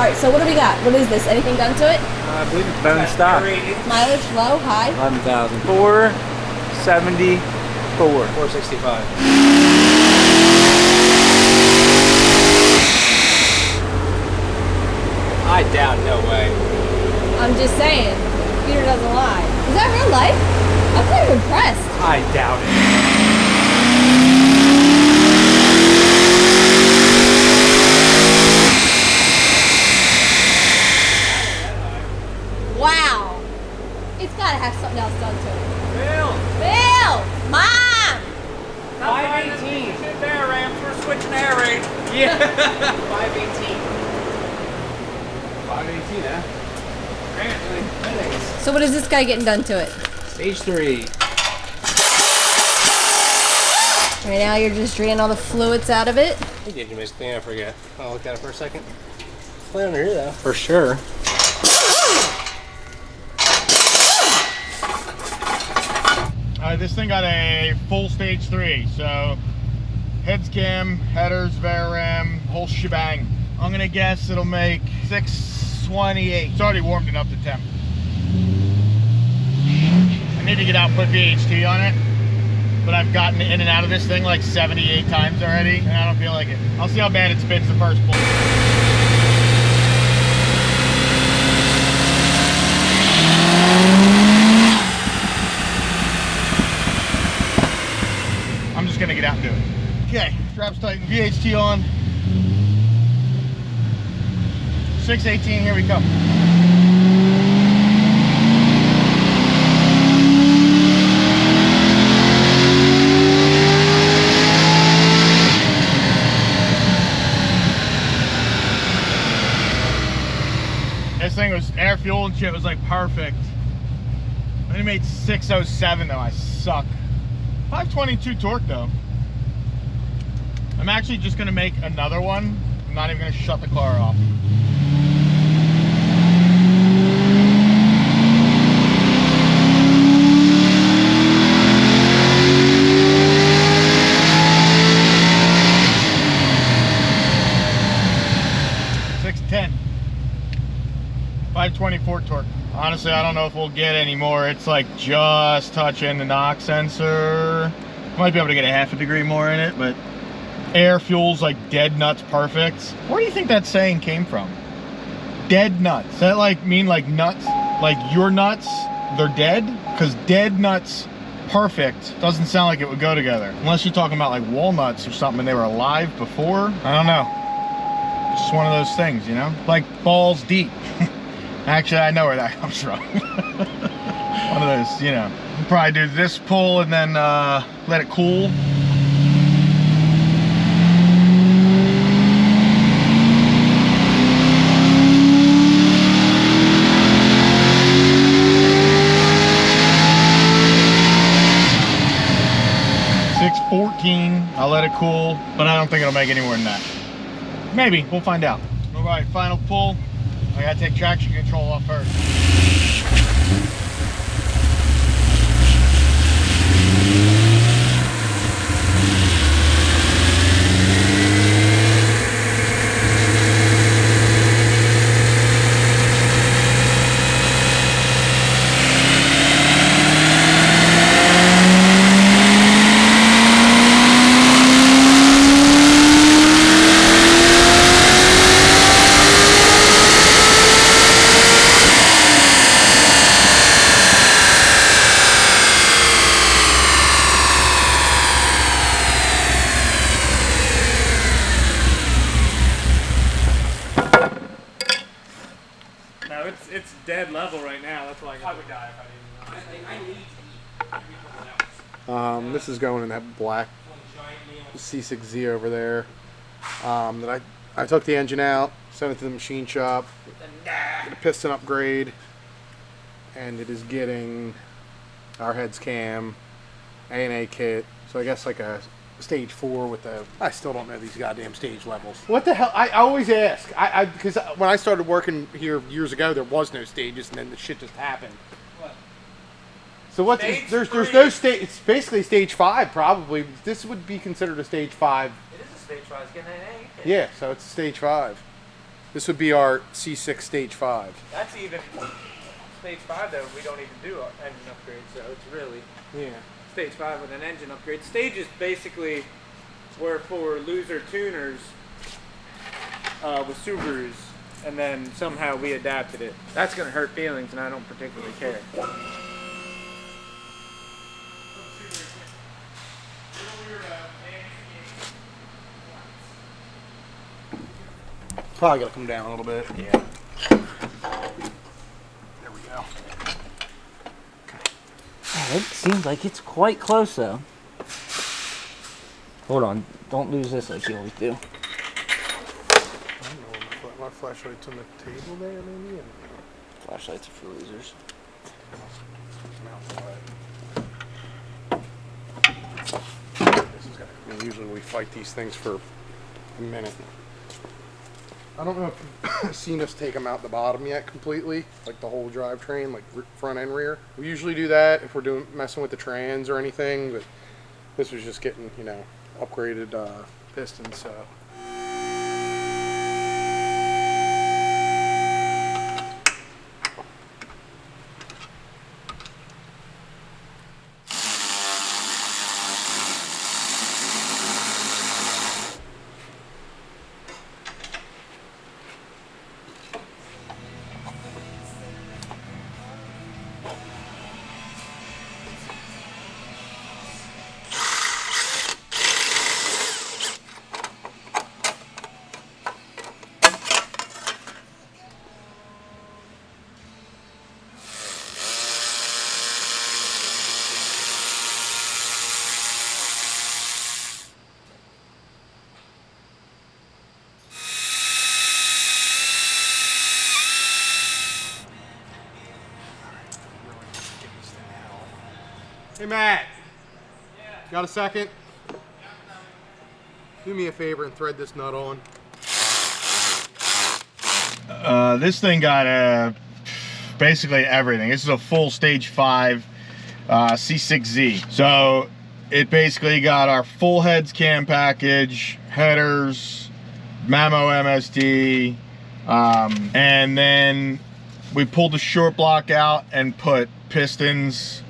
right, so what do we got? What is this? Anything done to it? I believe it's bone stock. Mileage, low, high? 11,000. 474. 465. I doubt, no way. I'm just saying, Peter doesn't lie. Is that real life? I'm kind of impressed. I doubt it. Wow. It's got to have something else done to it. Bill! Bill! Mom! 518. Shit there, Rams. We're switching air rate. Yeah. 518. 518, huh? Apparently. So what is this guy getting done to it? Stage 3. Right now you're just draining all the fluids out of it. Hey, did you miss thing? I forget. I'll look at it for a second. It's clean under here, though. For sure. This thing got a full stage 3, so heads cam, headers, VRM, whole shebang. I'm gonna guess it'll make 628. It's already warmed it up to temp. I need to get out and put VHT on it, but I've gotten in and out of this thing like 78 times already, and I don't feel like it. I'll see how bad it spins the first pull. I'm just gonna get out and do it. Okay, straps tighten, VHT on. 618, here we come. This thing was air fuel and shit was like perfect. I only made 607 though, I suck. 522 torque though. I'm actually just gonna make another one. I'm not even gonna shut the car off. .610. 524 torque. Honestly, I don't know if we'll get any more. It's like just touching the knock sensor. Might be able to get a half a degree more in it, but air fuel's like dead nuts perfect. Where do you think that saying came from? Dead nuts. Does that like mean like nuts? Like your nuts, they're dead? Because dead nuts perfect doesn't sound like it would go together. Unless you're talking about like walnuts or something and they were alive before. I don't know. Just one of those things, you know? Like balls deep. Actually, I know where that comes from. One of those, you know. We'll probably do this pull and then let it cool. .614, I'll let it cool, but I don't think it'll make any more than that. Maybe, we'll find out. All right, final pull. I gotta take traction control off first. 5. This is going in that black C6 Z over there. That I took the engine out, sent it to the machine shop, did a piston upgrade, and it is getting our heads cam, A&A kit. So I guess like a stage 4 with the, I still don't know these goddamn stage levels. What the hell? I always ask. Because when I started working here years ago, there was no stages, and then the shit just happened. What? So what's there's no stage? It's basically stage 5 probably. This would be considered a stage 5. It is a stage 5. It's getting an A. Yeah, so it's a stage 5. This would be our C6 Stage 5. That's even stage 5 though. We don't even do an engine upgrade, so it's really stage 5 with an engine upgrade. Stage is basically where for loser tuners with Subarus, and then somehow we adapted it. That's gonna hurt feelings, and I don't particularly care. Probably gotta come down a little bit. Yeah. There we go. It seems like it's quite close though. Hold on, don't lose this like you always do. I don't know, my flashlight's on the table there, maybe? Flashlights are for losers. This is gonna, usually we fight these things for a minute. I don't know if you've seen us take them out the bottom yet completely, like the whole drivetrain, like front and rear. We usually do that if we're messing with the trans or anything, but this was just getting, you know, upgraded pistons, so. Hey Matt, got a second? Do me a favor and thread this nut on. This thing got basically everything. This is a full stage 5 C6Z. So it basically got our full heads cam package, headers, Mamo MSD, and then we pulled the short block out and put pistons,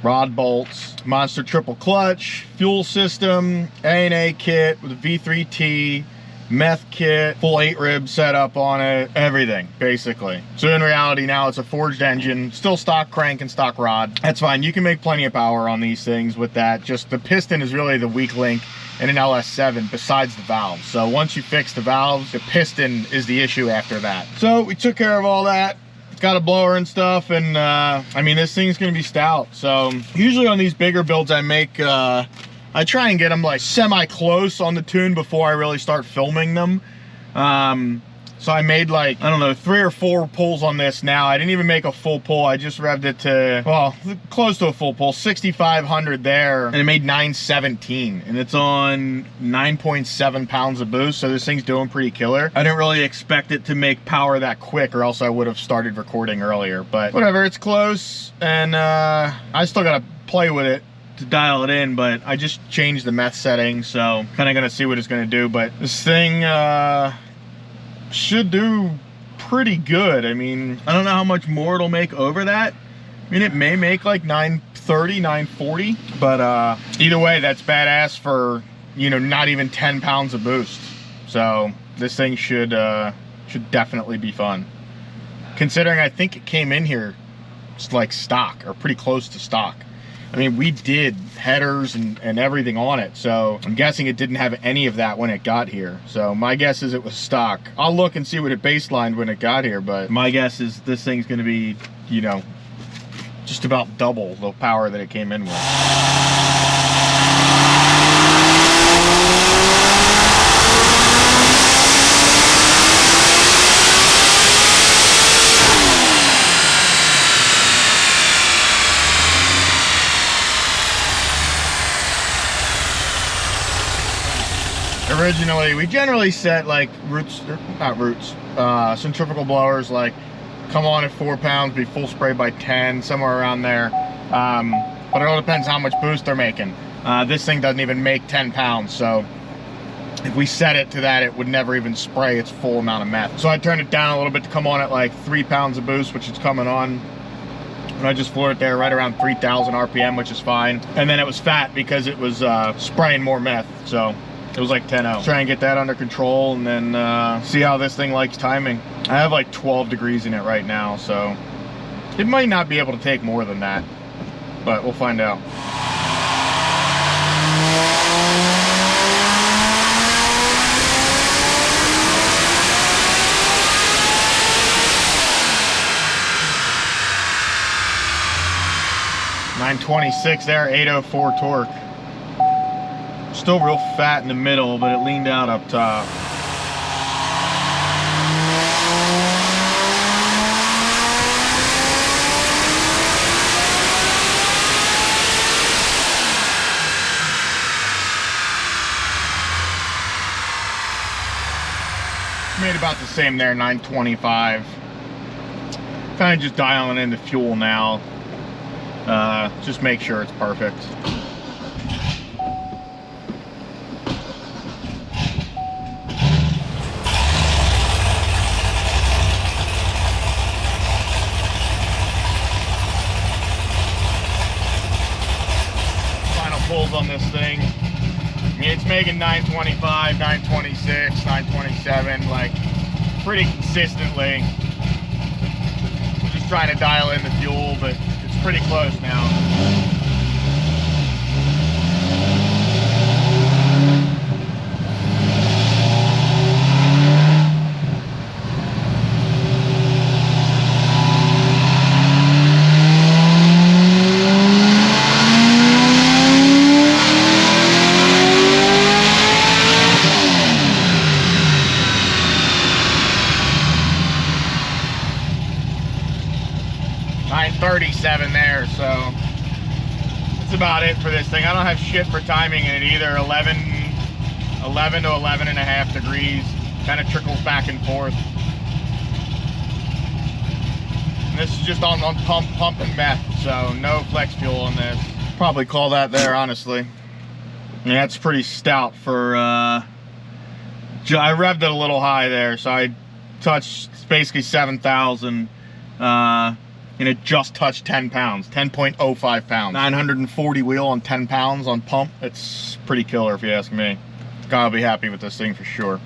rod bolts, monster triple clutch, fuel system, A&A kit with a V3T, meth kit, full 8 rib setup on it, everything basically. So in reality now it's a forged engine, still stock crank and stock rod. That's fine, you can make plenty of power on these things with that. Just the piston is really the weak link in an LS7 besides the valves. So once you fix the valves, the piston is the issue after that. So we took care of all that. Got a blower and stuff, and I mean, this thing's gonna be stout. So usually on these bigger builds I make, I try and get them like semi-close on the tune before I really start filming them. So I made like, I don't know, 3 or 4 pulls on this now. I didn't even make a full pull. I just revved it to, well, close to a full pull, 6,500 there, and it made 917, and it's on 9.7 pounds of boost, so this thing's doing pretty killer. I didn't really expect it to make power that quick, or else I would have started recording earlier, but whatever, it's close, and I still gotta play with it to dial it in, but I just changed the meth setting, so kind of gonna see what it's gonna do. But this thing, should do pretty good. I mean, I don't know how much more it'll make over that. I mean, it may make like 930, 940, but either way, that's badass for, you know, not even 10 pounds of boost. So this thing should definitely be fun. Considering I think it came in here just like stock, or pretty close to stock. I mean, we did headers and everything on it, so I'm guessing it didn't have any of that when it got here. So my guess is it was stock. I'll look and see what it baselined when it got here, but my guess is this thing's gonna be, you know, just about double the power that it came in with. Originally, we generally set like centrifugal blowers, like come on at 4 pounds, be full spray by 10, somewhere around there. But it all depends how much boost they're making. This thing doesn't even make 10 pounds, so if we set it to that, it would never even spray its full amount of meth. So I turned it down a little bit to come on at like 3 pounds of boost, which is coming on. And I just floored it there right around 3,000 RPM, which is fine. And then it was fat because it was spraying more meth. So it was like 10-0. Try and get that under control and then see how this thing likes timing. I have like 12 degrees in it right now, so it might not be able to take more than that, but we'll find out. .926 there, 804 torque. Still real fat in the middle, but it leaned out up top. Made about the same there, 925. Kind of just dialing in the fuel now. Just make sure it's perfect. Final pulls on this thing. I mean, it's making 925, 926, 927, like pretty consistently. I'm just trying to dial in the fuel, but it's pretty close now. .937 there, so that's about it for this thing. I don't have shit for timing in it either. 11 to 11 and a half degrees, kind of trickles back and forth. And this is just on pump and meth, so no flex fuel on this. Probably call that there, honestly. I mean, that's pretty stout for, I revved it a little high there, so I touched basically 7,000, and it just touched 10 pounds, 10.05 pounds. 940 wheel on 10 pounds on pump. It's pretty killer if you ask me. Gotta be happy with this thing for sure.